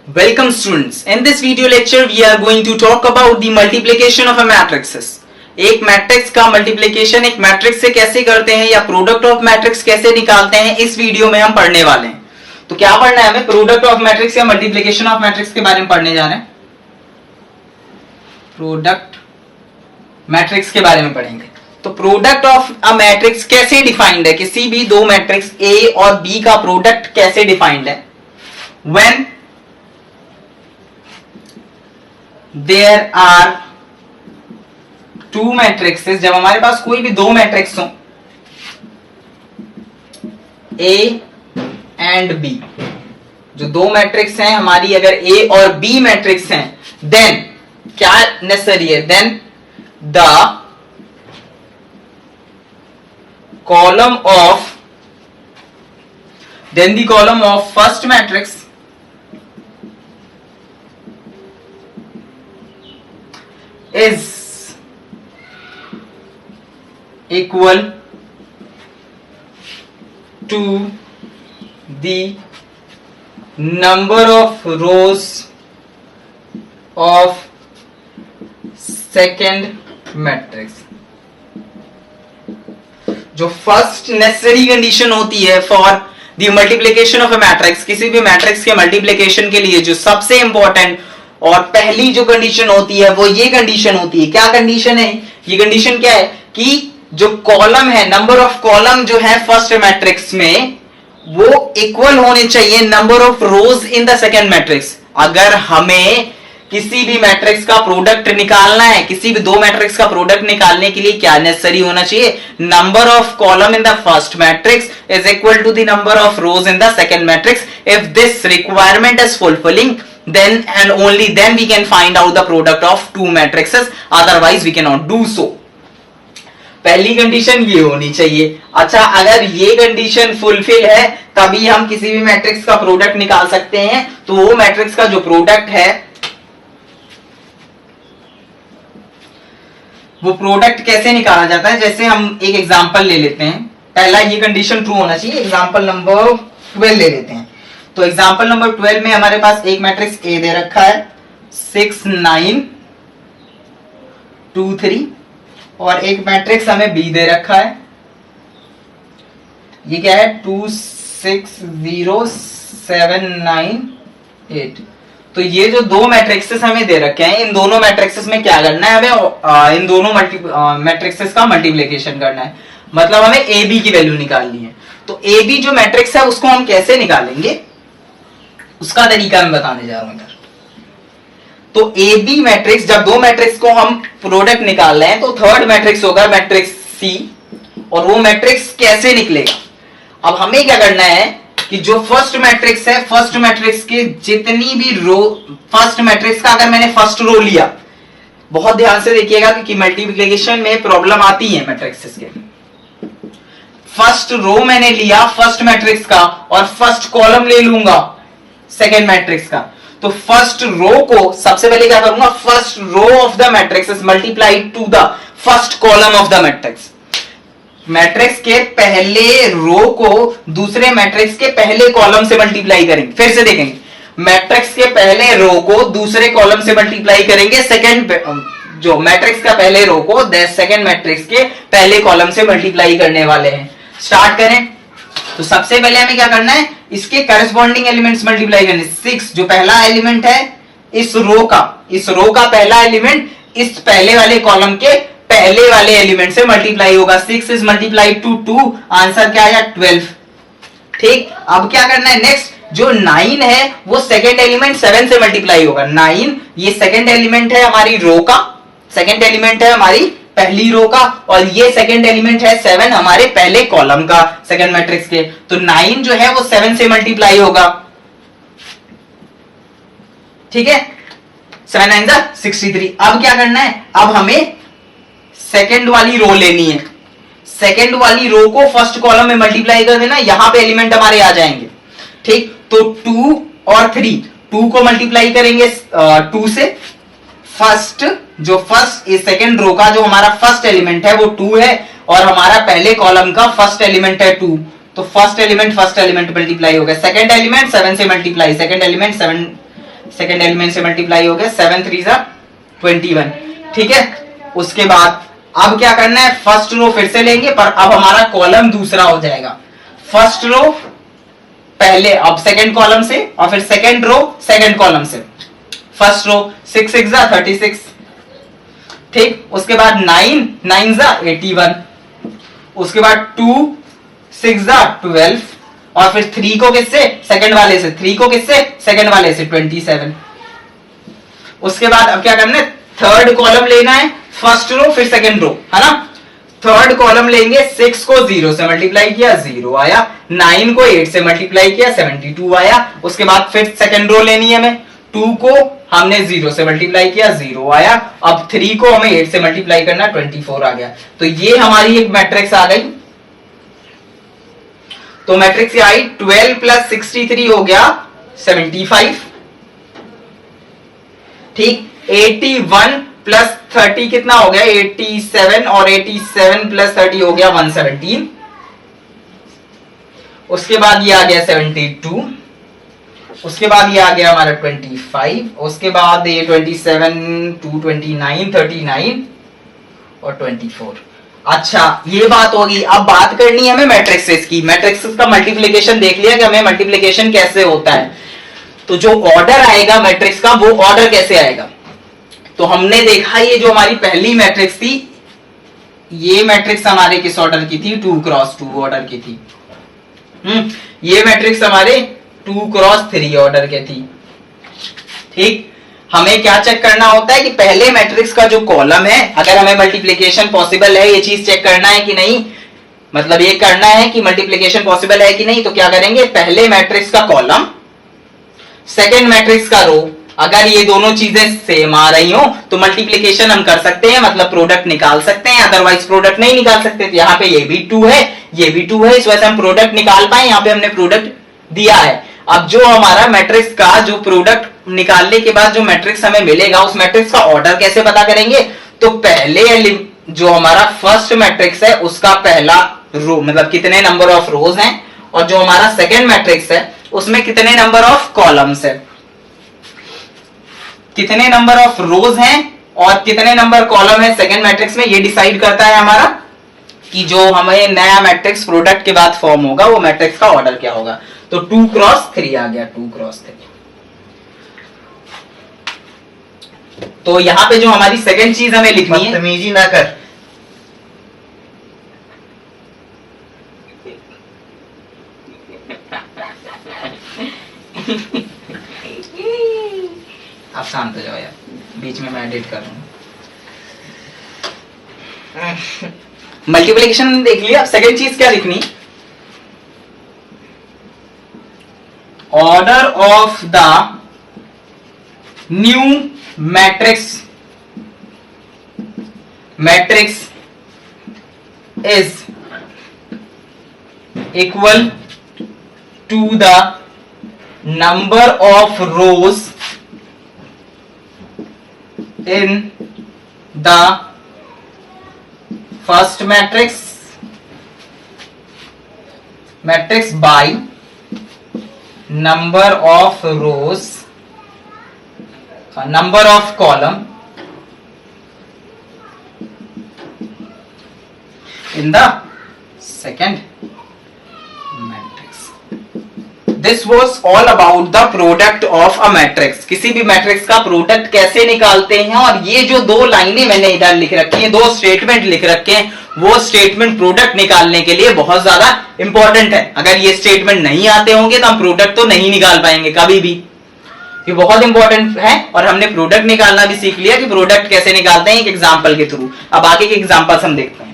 Welcome students. In this video lecture we are going to talk about the multiplication of a matrices. एक matrix का multiplication एक matrix से कैसे करते हैं या प्रोडक्ट ऑफ मैट्रिक्स कैसे निकालते हैं इस वीडियो में हम पढ़ने वाले हैं। तो क्या पढ़ना है हमें? प्रोडक्ट ऑफ मैट्रिक्स या मल्टीप्लिकेशन ऑफ मैट्रिक्स के बारे में पढ़ने जा रहे हैं। प्रोडक्ट मैट्रिक्स के बारे में पढ़ेंगे। तो प्रोडक्ट ऑफ अ मैट्रिक्स कैसे डिफाइंड है? किसी भी दो मैट्रिक्स ए और बी का प्रोडक्ट कैसे डिफाइंड है? When there are two matrices, जब हमारे पास कोई भी दो मैट्रिक्स हो A एंड B, जो दो मैट्रिक्स हैं हमारी, अगर A और B मैट्रिक्स हैं, देन क्या नेसेसरी है? Then the column of first matrix is equal to the number of rows of second matrix। जो फर्स्ट नेसेसरी कंडीशन होती है for the multiplication of A matrix, किसी भी मैट्रिक्स के मल्टीप्लिकेशन के लिए जो सबसे इंपॉर्टेंट और पहली जो कंडीशन होती है वो ये कंडीशन होती है। क्या कंडीशन है? ये कंडीशन क्या है कि जो कॉलम है, नंबर ऑफ कॉलम जो है फर्स्ट मैट्रिक्स में, वो इक्वल होने चाहिए number of rows in the second matrix. अगर हमें किसी भी मैट्रिक्स का प्रोडक्ट निकालना है, किसी भी दो मैट्रिक्स का प्रोडक्ट निकालने के लिए क्या नेसेसरी होना चाहिए? Number of column in the first matrix is equal to the number of rows in the second matrix. If this requirement is fulfilling, then and only then we can find out the product of two matrices, otherwise we cannot do so। पहली condition ये होनी चाहिए। अच्छा, अगर ये condition fulfil है तभी हम किसी भी मैट्रिक्स का प्रोडक्ट निकाल सकते हैं। तो वो मैट्रिक्स का जो प्रोडक्ट है वो प्रोडक्ट कैसे निकाला जाता है? जैसे हम एक एग्जांपल ले लेते हैं। पहला ये कंडीशन ट्रू होना चाहिए। एग्जांपल नंबर 12 ले लेते हैं। तो एग्जांपल नंबर 12 में हमारे पास एक मैट्रिक्स ए दे रखा है 6 9 2 3, और एक मैट्रिक्स हमें बी दे रखा है, ये क्या है 2 6 0 7 9 8। तो ये जो दो मैट्रिक्सेस हमें दे रखे हैं, इन दोनों मैट्रिक्सेस में क्या करना है? हमें इन दोनों मैट्रिक्सेस का मल्टीप्लिकेशन करना है। मतलब हमें ए बी की वैल्यू निकालनी है। तो ए बी जो मैट्रिक्स है उसको हम कैसे निकालेंगे, उसका तरीका मैं बताने जा रहा हूं इधर। तो ए बी मैट्रिक्स, जब दो मैट्रिक्स को हम प्रोडक्ट निकाल रहे हैं तो थर्ड मैट्रिक्स होगा मैट्रिक्स सी, और वो मैट्रिक्स कैसे निकलेगा? अब हमें क्या करना है कि जो फर्स्ट मैट्रिक्स है, फर्स्ट मैट्रिक्स के जितनी भी रो, फर्स्ट मैट्रिक्स का अगर मैंने फर्स्ट रो लिया, बहुत ध्यान से देखिएगा कि मल्टीप्लिकेशन में प्रॉब्लम आती है मैट्रिक्सेस के। फर्स्ट रो मैंने लिया फर्स्ट मैट्रिक्स का और फर्स्ट कॉलम ले लूंगा सेकेंड मैट्रिक्स का। तो फर्स्ट रो को सबसे पहले क्या करूंगा? First row of the matrix is multiplied to the first column of the matrix. Matrix के पहले रो को दूसरे मैट्रिक्स के पहले कॉलम से मल्टीप्लाई करेंगे। फिर से देखेंगे, मैट्रिक्स के पहले रो को दूसरे कॉलम से मल्टीप्लाई करेंगे। सेकेंड जो मैट्रिक्स का पहले रो को सेकेंड मैट्रिक्स के पहले कॉलम से मल्टीप्लाई करने वाले हैं। स्टार्ट करें। तो सबसे पहले हमें क्या करना है? इसके करस्पॉन्डिंग एलिमेंट्स मल्टीप्लाई करने। 6 जो पहला एलिमेंट है इस रो का पहला एलिमेंट इस पहले वाले कॉलम के पहले वाले एलिमेंट से मल्टीप्लाई होगा। 6 इज मल्टीप्लाइड टू 2, आंसर क्या आया? 12। ठीक, अब क्या करना है नेक्स्ट? जो 9 है वो सेकेंड एलिमेंट 7 से मल्टीप्लाई होगा। 9 ये सेकेंड एलिमेंट है हमारी रो का, सेकेंड एलिमेंट है हमारी पहली रो का, और ये सेकेंड एलिमेंट है 7 हमारे पहले कॉलम का सेकेंड मैट्रिक्स के। तो 9 जो है वो 7 से मल्टीप्लाई होगा। ठीक है, 7 9 63। अब क्या करना है? अब हमें सेकेंड वाली रो लेनी है। सेकेंड वाली रो को फर्स्ट कॉलम में मल्टीप्लाई कर देना, यहां पे एलिमेंट हमारे आ जाएंगे। ठीक, तो 2 और 3, 2 को मल्टीप्लाई करेंगे 2 से। फर्स्ट सेकेंड रो का जो हमारा फर्स्ट एलिमेंट है वो 2 है, और हमारा पहले कॉलम का फर्स्ट एलिमेंट है 2। तो फर्स्ट एलिमेंट मल्टीप्लाई हो गया, सेकंड एलिमेंट 7 से multiply, second element 7 second element से मल्टीप्लाई हो गया, 7 3 21, ठीक है। उसके बाद अब क्या करना है, फर्स्ट रो फिर से लेंगे, पर अब हमारा कॉलम दूसरा हो जाएगा। फर्स्ट रो पहले, अब सेकंड कॉलम से, और फिर सेकंड रो सेकंड कॉलम से। फर्स्ट रो 6 6 36, ठीक। उसके बाद 9 9 81, उसके बाद 2 6 12, और फिर 3 को किससे, सेकंड वाले से, 3 को किससे, सेकंड वाले से, 27। उसके बाद अब क्या करना है, थर्ड कॉलम लेना है, फर्स्ट रो फिर सेकंड रो, है ना। थर्ड कॉलम लेंगे, 6 को 0 से मल्टीप्लाई किया 0 आया, 9 को 8 से मल्टीप्लाई किया 72 आया। उसके बाद फिर सेकंड रो लेनी है हमें, 2 को हमने 0 से मल्टीप्लाई किया 0 आया, अब 3 को हमें 8 से मल्टीप्लाई करना 24 आ गया। तो ये हमारी एक मैट्रिक्स आ गई। तो मैट्रिक्स आई 12 प्लस 63 हो गया 75, ठीक। 81 प्लस 30 कितना हो गया, 87, और 87 प्लस 30 हो गया 117। उसके बाद ये आ गया 72, उसके बाद ये आ गया हमारा 25, उसके बाद ये 27 2 29 39 और 24। अच्छा, ये बात होगी। अब बात करनी है हमें मैट्रिक्सेस की। मैट्रिक्सेस का मल्टीप्लिकेशन देख लिया कि हमें मल्टीप्लिकेशन कैसे होता है। तो जो ऑर्डर आएगा मैट्रिक्स का, वो ऑर्डर कैसे आएगा। तो हमने देखा ये जो हमारी पहली मैट्रिक्स थी, ये मैट्रिक्स हमारे किस ऑर्डर की थी, 2 क्रॉस 2 ऑर्डर की थी। ये मैट्रिक्स हमारे 2 क्रॉस 3 ऑर्डर के थी, ठीक। हमें क्या चेक करना होता है कि पहले मैट्रिक्स का जो कॉलम है, अगर हमें मल्टीप्लिकेशन पॉसिबल है, ये चीज चेक करना है कि नहीं, मतलब ये करना है कि मल्टीप्लिकेशन पॉसिबल है कि नहीं, तो क्या करेंगे, पहले मैट्रिक्स का कॉलम, सेकेंड मैट्रिक्स का रो, अगर ये दोनों चीजें सेम आ रही हो तो मल्टीप्लिकेशन हम कर सकते हैं, मतलब प्रोडक्ट निकाल सकते हैं, अदरवाइज प्रोडक्ट नहीं निकाल सकते। तो यहाँ पे ये भी 2 है, ये भी 2 है, इस वजह से हम प्रोडक्ट निकाल पाए, यहाँ पे हमने प्रोडक्ट दिया है। अब जो हमारा मैट्रिक्स का जो प्रोडक्ट निकालने के बाद जो मैट्रिक्स हमें मिलेगा, उस मैट्रिक्स का ऑर्डर कैसे पता करेंगे। तो पहले जो हमारा फर्स्ट मैट्रिक्स है उसका पहला रो, मतलब कितने नंबर ऑफ रोज हैं, और जो हमारा सेकेंड मैट्रिक्स है उसमें कितने नंबर ऑफ कॉलम्स है, कितने नंबर ऑफ रोज हैं और कितने नंबर कॉलम है सेकेंड मैट्रिक्स में, ये डिसाइड करता है हमारा कि जो हमें नया मैट्रिक्स प्रोडक्ट के बाद फॉर्म होगा वो मैट्रिक्स का ऑर्डर क्या होगा। तो 2 क्रॉस 3 आ गया, 2 क्रॉस 3। तो यहां पे जो हमारी सेकेंड चीज हमें लिखनी है, बदतमीजी ना कर। आप शांत हो जाओ यार, बीच में मैं एडिट कर रहा हूं। मल्टीप्लिकेशन देख लिया, अब सेकेंड चीज क्या लिखनी, order of the new matrix is equal to the number of rows in the first matrix by number of rows, number of column in the second matrix. This was all about the product of a matrix. किसी भी matrix का product कैसे निकालते हैं, और ये जो 2 लाइनें मैंने इधर लिख रखी हैं, 2 स्टेटमेंट लिख रखे हैं, वो स्टेटमेंट प्रोडक्ट निकालने के लिए बहुत ज्यादा इंपॉर्टेंट है। अगर ये स्टेटमेंट नहीं आते होंगे तो हम प्रोडक्ट तो नहीं निकाल पाएंगे कभी भी। ये बहुत इंपॉर्टेंट है, और हमने प्रोडक्ट निकालना भी सीख लिया कि प्रोडक्ट कैसे निकालते हैं एक एग्जाम्पल के थ्रू। अब आगे के एग्जाम्पल्स हम देखते हैं।